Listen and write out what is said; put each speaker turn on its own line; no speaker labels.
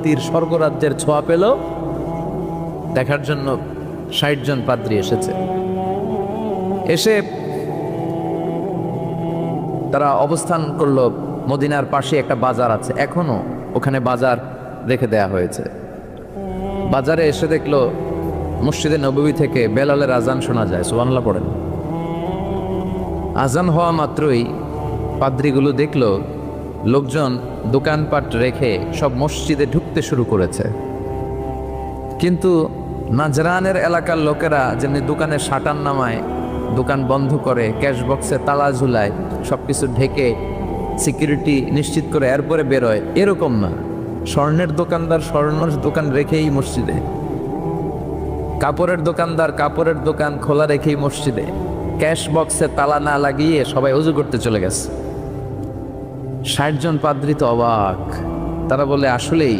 শান্তির স্বর্গরাজ্যের ছোঁয়া পেল দেখার জন্য ৬০ জন পাদ্রী এসেছে। এসে তারা অবস্থান করলো মদিনার পাশে একটা বাজার আছে, এখনো ওখানে বাজার রেখে দেয়া হয়েছে। বাজারে এসে দেখলো মসজিদে নববী থেকে বেলালের আজান শোনা যায়। সুবহানাল্লাহ পড়েন। আজান হওয়া মাত্রই পাদ্রীগুলো দেখলো লোকজন দোকানপাট রেখে সব মসজিদে ঢুকতে শুরু করেছে। কিন্তু নাজরানের এলাকার লোকেরা যেমনি দোকানের শাটার নামায়, দোকান বন্ধ করে, ক্যাশ বক্সে তালা ঝুলায়, সবকিছু ঢেকে সিকিউরিটি নিশ্চিত করে এরপরে বেরোয়, এরকম না। স্বর্ণের দোকানদার স্বর্ণের দোকান রেখেই মসজিদে, কাপড়ের দোকানদার কাপড়ের দোকান খোলা রেখেই মসজিদে, ক্যাশ বক্সে তালা না লাগিয়ে সবাই ওযু করতে চলে গেছে। ৬০ জন পাদ্রী তো অবাক। তারা বলে আসলেই